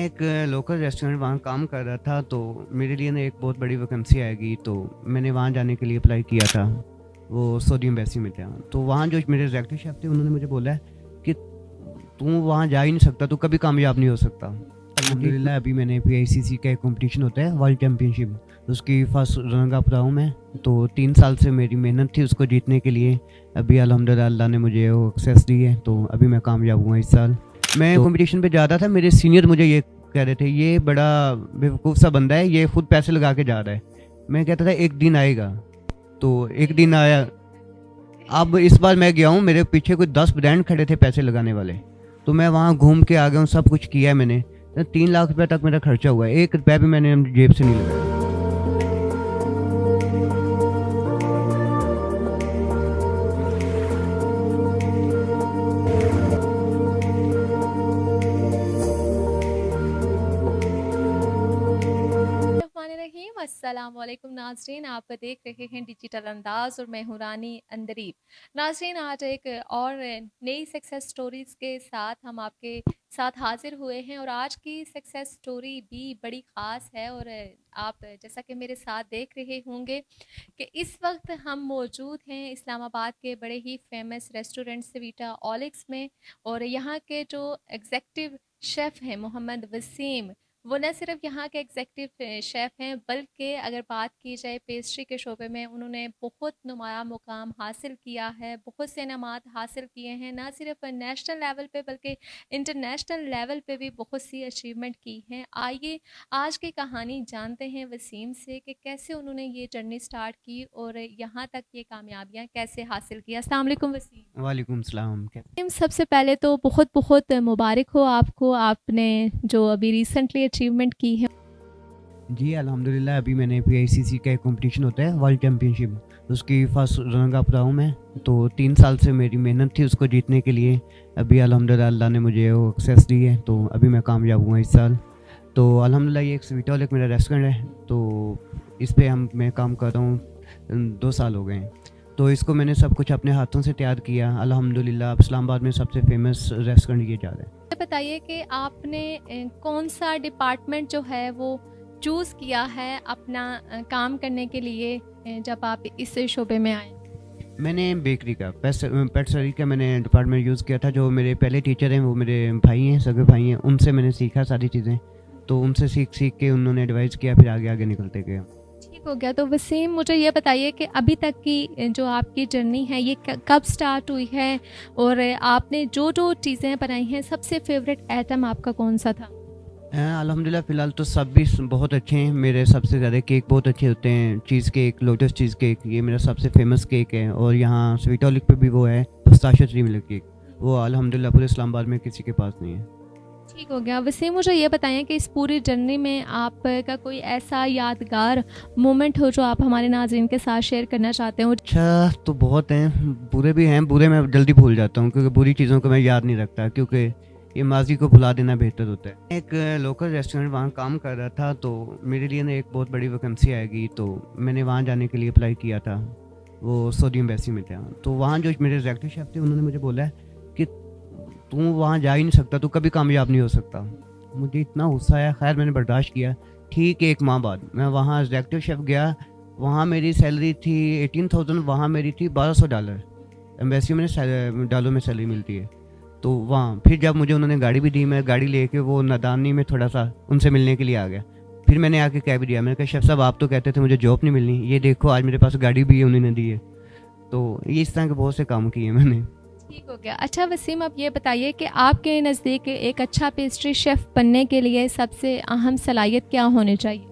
एक local restaurant वहाँ काम कर रहा था, तो मेरे लिए ना एक बहुत बड़ी वैकेंसी आएगी, तो मैंने वहाँ जाने के लिए अप्लाई किया था। वो सऊदी एम्बेसी में था। तो वहाँ जो मेरे एग्जेक्टिव शेफ थे, उन्होंने मुझे बोला है कि तू वहाँ जा ही नहीं सकता, तू कभी कामयाब नहीं हो सकता। अल्हम्दुलिल्लाह अभी मैंने पीआईसीसी का एक कंपटीशन होता है, वर्ल्ड चैम्पियनशिप, उसकी फर्स्ट रनर अप रहा हूँ मैं। तो 3 साल से मेरी मेहनत थी उसको जीतने के लिए। अभी अल्हम्दुलिल्लाह अल्लाह ने मुझे वो सक्सेस दी है, तो अभी मैं कामयाब हुआ इस साल। मैं कंपटीशन पे जा रहा था, मेरे सीनियर मुझे ये कह रहे थे, ये बड़ा बेवकूफ़ सा बंदा है, ये खुद पैसे लगा के जा रहा है। मैं कहता था एक दिन आएगा, तो एक दिन आया। अब इस बार मैं गया हूँ, मेरे पीछे कुछ 10 ब्रांड खड़े थे पैसे लगाने वाले, तो मैं वहाँ घूम के आ गया हूँ, सब कुछ किया है मैंने। 3 लाख रुपये तक मेरा खर्चा हुआ है, 1 रुपया भी मैंने जेब से नहीं लगाया। रहीम अस्सलाम वालेकुम नाज़रीन, आप देख रहे हैं डिजिटल अंदाज और मैं हूँ रानी अंदरीब। नाज़रीन, आज एक और नई सक्सेस स्टोरीज़ के साथ हम आपके साथ हाजिर हुए हैं और आज की सक्सेस स्टोरी भी बड़ी ख़ास है। और आप जैसा कि मेरे साथ देख रहे होंगे कि इस वक्त हम मौजूद हैं इस्लामाबाद के बड़े ही फेमस रेस्टोरेंट सवीटा ओलिक्स में। और यहाँ के जो एग्जेक्टिव शेफ़ हैं मोहम्मद वसीम, वो न सिर्फ यहाँ के एग्जेक्टिव शेफ़ हैं, बल्कि अगर बात की जाए पेस्ट्री के शोबे में उन्होंने बहुत नुमाया मुकाम हासिल किया है, बहुत से इनामात हासिल किए हैं, ना सिर्फ नेशनल लेवल पे बल्कि इंटरनेशनल लेवल पे भी बहुत सी अचीवमेंट की हैं। आइए आज की कहानी जानते हैं वसीम से कि कैसे उन्होंने ये जर्नी स्टार्ट की और यहाँ तक ये कामयाबियाँ कैसे हासिल की। अस्सलाम वालेकुम वसीम। वालेकुम सलाम। वसीम, सबसे पहले तो बहुत बहुत मुबारक हो आपको, आपने जो अभी रिसेंटली अचीवमेंट की है। जी अल्हम्दुलिल्लाह अभी मैंने पीआईसीसी का एक कंपटीशन होता है, वर्ल्ड चैम्पियनशिप, उसकी फर्स्ट रनर अप रहा हूँ मैं। तो 3 साल से मेरी मेहनत थी उसको जीतने के लिए। अभी अल्हम्दुलिल्लाह अल्लाह ने मुझे वो सक्सेस दी है, तो अभी मैं कामयाब हुआ इस साल। तो अल्हम्दुलिल्लाह ये एक स्वीटॉल एक मेरा रेस्टोरेंट है, तो इस पे मैं काम कर रहा हूँ 2 साल हो गए हैं। तो इसको मैंने सब कुछ अपने हाथों से तैयार किया। अल्हम्दुलिल्लाह अब इस्लामाबाद में सबसे फेमस रेस्टोरेंट ये जा रहा है। ये बताइए कि आपने कौन सा डिपार्टमेंट जो है वो चूज़ किया है अपना काम करने के लिए जब आप इस शोबे में आए। मैंने बेकरी का पेस्ट्री का मैंने डिपार्टमेंट यूज़ किया था। जो मेरे पहले टीचर हैं वो मेरे भाई हैं, सगे भाई हैं, उनसे मैंने सीखा सारी चीज़ें। तो उनसे सीख सीख के उन्होंने एडवाइस किया, फिर आगे आगे निकलते गए। ठीक हो गया। तो वसीम, मुझे ये बताइए कि अभी तक की जो आपकी जर्नी है ये कब स्टार्ट हुई है और आपने जो जो चीज़ें बनाई हैं सबसे फेवरेट आइटम आपका कौन सा था। अल्हम्दुलिल्लाह फ़िलहाल तो सब भी बहुत अच्छे हैं। मेरे सबसे ज़्यादा केक बहुत अच्छे होते हैं। Cheese cake, lotus cheese cake, ये मेरा सबसे फेमस केक है। और यहाँ स्वीटॉलिक पे भी वो है पिस्ताशियो ट्री मिल्क केक, वो अल्हम्दुलिल्लाह पूरे इस्लामाबाद में किसी के पास नहीं है। ठीक हो गया। वैसे मुझे ये बताएं कि इस पूरी जर्नी में आपका कोई ऐसा यादगार मोमेंट हो जो आप हमारे नाज़रीन के साथ शेयर करना चाहते हो। अच्छा तो बहुत हैं, बुरे भी हैं। बुरे मैं जल्दी भूल जाता हूँ, क्योंकि बुरी चीज़ों को मैं याद नहीं रखता, क्योंकि ये माजी को भुला देना बेहतर होता है। एक लोकल रेस्टोरेंट वहाँ काम कर रहा था, तो मेरे लिए ना एक बहुत बड़ी वैकेंसी आएगी, तो मैंने वहाँ जाने के लिए अप्लाई किया था। वो सऊदी एम्बेसी में था। तो वहाँ जो मेरे एग्जेक्टिव शेफ थे, उन्होंने मुझे बोला है कि तू वहाँ जा ही नहीं सकता, तू कभी कामयाब नहीं हो सकता। मुझे इतना गुस्सा आया, खैर मैंने बर्दाश्त किया। ठीक 1 माह बाद मैं वहाँ एग्जेक्टिव शेफ गया। वहाँ मेरी सैलरी थी 18,000, वहाँ मेरी थी $1200। एम्बेसी में डॉलर में सैलरी मिलती है। तो वहाँ फिर जब मुझे उन्होंने गाड़ी भी दी, मैं गाड़ी लेके वो नादानी में थोड़ा सा उनसे मिलने के लिए आ गया। फिर मैंने आके कह भी दिया, मैंने कहा शेफ साहब आप तो कहते थे मुझे जॉब नहीं मिलनी, ये देखो आज मेरे पास गाड़ी भी है, उन्होंने दी है। तो ये इस तरह के बहुत से काम किए मैंने। ठीक हो गया। अच्छा वसीम, अब ये बताइए कि आपके नज़दीक एक अच्छा पेस्ट्री शेफ़ बनने के लिए सबसे अहम सलाहियत क्या होनी चाहिए।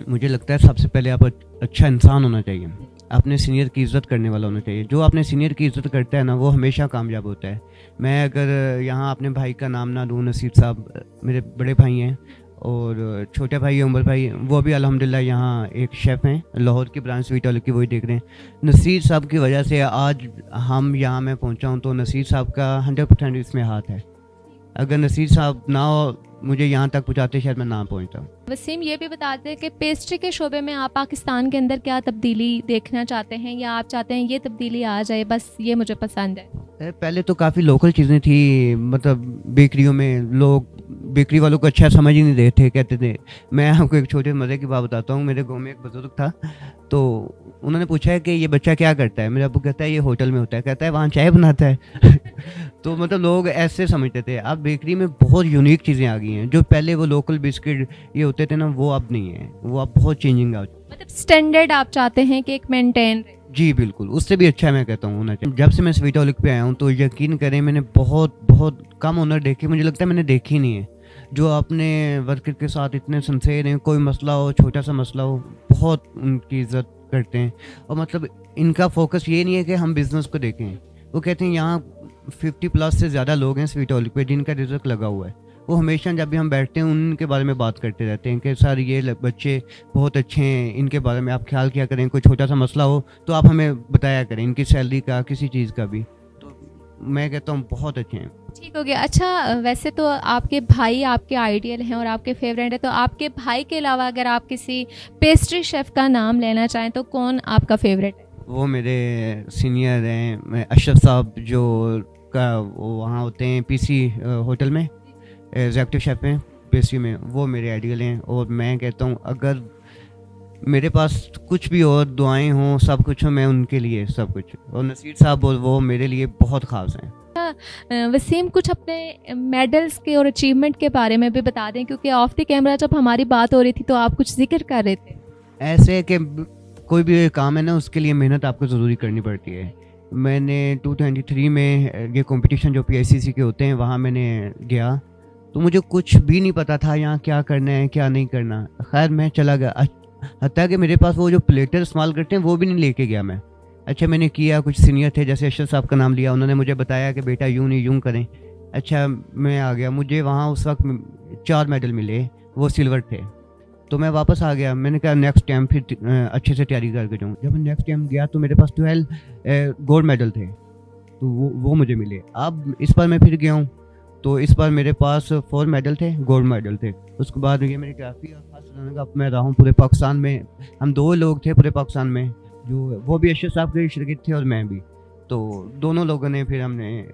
मुझे लगता है सबसे पहले आप अच्छा इंसान होना चाहिए, अपने सीनियर की इज़्ज़त करने वाला होना चाहिए। जो अपने सीनियर की इज़्ज़त करता है ना, वो हमेशा कामयाब होता है। मैं अगर यहाँ अपने भाई का नाम ना लूँ, नसीर साहब मेरे बड़े भाई हैं, और छोटे भाई उमर भाई, वो भी अल्हम्दुलिल्लाह यहाँ एक शेफ़ हैं, लाहौर की ब्रांच स्वीट वाले की, वही देख रहे हैं। नसीर साहब की वजह से आज हम यहाँ मैं पहुँचा हूँ, तो नसीर साहब का 100% इसमें हाथ है। अगर नसीर साहब ना हो मुझे यहाँ तक पहुँचाते, शायद मैं ना पहुँचता। वसीम, ये भी बता दें कि पेस्ट्री के शोबे में आप पाकिस्तान के अंदर क्या तब्दीली देखना चाहते हैं, या आप चाहते हैं ये तब्दीली आ जाए, बस ये मुझे पसंद है। पहले तो काफ़ी लोकल चीज़ें थी, मतलब बेकरियों में लोग बेकरी वालों को अच्छा समझ ही नहीं रहे थे, कहते थे। मैं आपको एक छोटे मज़े की बात बताता हूँ। मेरे गाँव में एक बुज़ुर्ग था, तो उन्होंने पूछा है कि ये बच्चा क्या करता है? मेरा अब्बू कहता है ये होटल में होता है, कहता है वहाँ चाय बनाता है। तो मतलब लोग ऐसे समझते थे। अब बेकरी में बहुत यूनिक चीज़ें आ गई हैं, जो पहले वो लोकल बिस्किट ये होते थे ना, वो अब नहीं है, वो अब बहुत चेंजिंग आ मतलब स्टैंडर्ड आप चाहते हैं कि एक मेंटेन रहे। जी, बिल्कुल, उससे भी अच्छा मैं कहता हूँ होना चाहिए। जब से मैं स्वीटोलिक पे आया हूँ, तो यकीन करें मैंने बहुत बहुत कम ओनर देखे, मुझे लगता है मैंने देखे ही नहीं है, जो अपने वर्कर के साथ इतने सिंसियर हैं। कोई मसला हो, छोटा-सा मसला हो, बहुत उनकी इज़्ज़त करते हैं। और मतलब इनका फ़ोकस ये नहीं है कि हम बिज़नेस को देखें। वो कहते हैं यहाँ 50 प्लस से ज़्यादा लोग हैं स्वीटोलिक पे जिनका रिज़्क लगा हुआ है। वो हमेशा जब भी हम बैठते हैं उनके बारे में बात करते रहते हैं कि सर ये बच्चे बहुत अच्छे हैं, इनके बारे में आप ख्याल किया करें, कोई छोटा सा मसला हो तो आप हमें बताया करें, इनकी सैलरी का, किसी चीज़ का भी। तो मैं कहता हूँ बहुत अच्छे हैं। ठीक हो गया। अच्छा, वैसे तो आपके भाई आपके आइडियल हैं और आपके फेवरेट हैं, तो आपके भाई के अलावा अगर आप किसी पेस्ट्री शेफ़ का नाम लेना चाहें तो कौन आपका फेवरेट है? वो मेरे सीनियर हैं, अशरफ साहब, जो का वो वहाँ होते हैं पीसी होटल में एग्जेक्टिव शेफ हैं पेस्ट्री में, वो मेरे आइडियल हैं। और मैं कहता हूँ अगर मेरे पास कुछ भी और दुआएं हों, सब कुछ हो, मैं उनके लिए सब कुछ। और नसीर साहब वो मेरे लिए बहुत ख़ास हैं। वसीम, कुछ अपने मेडल्स के और अचीवमेंट के बारे में भी बता दें, क्योंकि ऑफ द कैमरा जब हमारी बात हो रही थी तो आप कुछ जिक्र कर रहे थे। ऐसे है कि कोई भी काम है ना, उसके लिए मेहनत आपको ज़रूरी करनी पड़ती है। मैंने 223 में ये कंपटीशन जो पीआईसीसी के होते हैं वहाँ मैंने गया, तो मुझे कुछ भी नहीं पता था यहाँ क्या करना है क्या नहीं करना। खैर मैं चला गया, हत्ता कि मेरे पास वो जो प्लेटर इस्तेमाल करते हैं वो भी नहीं लेके गया मैं। अच्छा मैंने किया, कुछ सीनियर थे जैसे अशरफ साहब का नाम लिया, उन्होंने मुझे बताया कि बेटा यूँ नहीं यूँ करें। अच्छा मैं आ गया, मुझे वहाँ उस वक्त 4 मेडल मिले, वो सिल्वर थे। तो मैं वापस आ गया, मैंने कहा नेक्स्ट टाइम फिर अच्छे से तैयारी करके जाऊँ। जब मैं नेक्स्ट टाइम गया तो मेरे पास 12 गोल्ड मेडल थे, तो वो मुझे मिले। अब इस बार मैं फिर गया हूँ, तो इस बार मेरे पास 4 मेडल थे, गोल्ड मेडल थे। उसके बाद ये मेरी काफ़ी खास रनर अप मैं रहा हूँ पूरे पाकिस्तान में। हम 2 लोग थे पूरे पाकिस्तान में, जो वो भी अशरफ साहब के शरीक थे और मैं भी, तो दोनों लोगों ने फिर हमने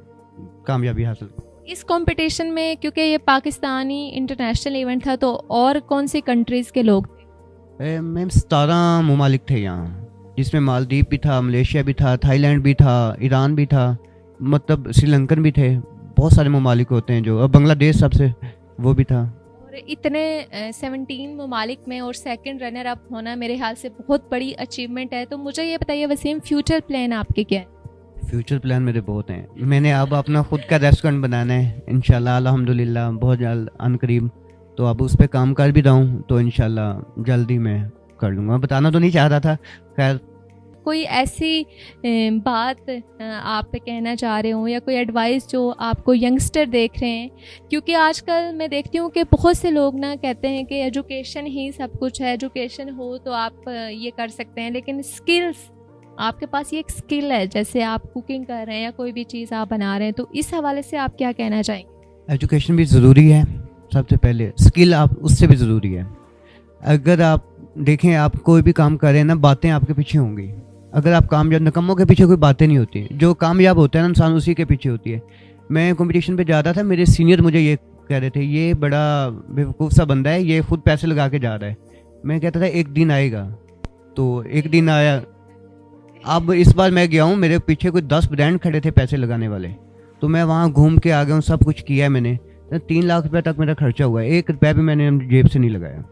कामयाबी हासिल की। इस कंपटीशन में, क्योंकि ये पाकिस्तानी इंटरनेशनल इवेंट था, तो और कौन सी कंट्रीज़ के लोग थे? मैम 17 ममालिक थे यहाँ, जिसमें मालदीव भी था, मलेशिया भी था, थाईलैंड भी था, ईरान भी था, मतलब श्रीलंकन भी थे। बहुत सारे ममालिक होते हैं जो, और बांग्लादेश सबसे वो भी था। और इतने 17 ममालिक में और सेकंड रनर अप होना मेरे ख्याल से बहुत बड़ी अचीवमेंट है। तो मुझे ये बताइए वसीम, फ्यूचर प्लान आपके क्या है? फ्यूचर प्लान मेरे बहुत हैं। मैंने अब अपना खुद का रेस्टोरेंट बनाना है इंशाल्लाह, अल्हम्दुलिल्लाह, बहुत जल्द अनकरीब। तो अब उस पर काम कर भी रहा हूँ, तो इंशाल्लाह जल्दी मैं कर लूँगा। बताना तो नहीं चाह रहा था, खैर। कोई ऐसी बात आप कहना चाह रहे हो, या कोई एडवाइस जो आपको यंगस्टर देख रहे हैं? क्योंकि आजकल मैं देखती हूँ कि बहुत से लोग ना कहते हैं कि एजुकेशन ही सब कुछ है, एजुकेशन हो तो आप ये कर सकते हैं, लेकिन स्किल्स, आपके पास ये एक स्किल है, जैसे आप कुकिंग कर रहे हैं या कोई भी चीज़ आप बना रहे हैं, तो इस हवाले से आप क्या कहना चाहेंगे? एजुकेशन भी ज़रूरी है, सबसे पहले स्किल आप उससे भी ज़रूरी है। अगर आप देखें, आप कोई भी काम कर रहे हैं ना, बातें आपके पीछे होंगी। अगर आप कामयाब, नकम्मों के पीछे कोई बातें नहीं होती, जो कामयाब होता है ना इंसान उसी के पीछे होती है। मैं कंपटीशन पे जा रहा था, मेरे सीनियर मुझे ये कह रहे थे, ये बड़ा बेवकूफ़ सा बंदा है, ये खुद पैसे लगा के जा रहा है। मैं कहता था एक दिन आएगा, तो एक दिन आया। अब इस बार मैं गया हूँ, मेरे पीछे कोई 10 ब्रांड खड़े थे पैसे लगाने वाले, तो मैं वहाँ घूम के आ गया हूँ, सब कुछ किया है मैंने। 3 लाख रुपये तक मेरा खर्चा हुआ है, 1 रुपया भी मैंने जेब से नहीं लगाया।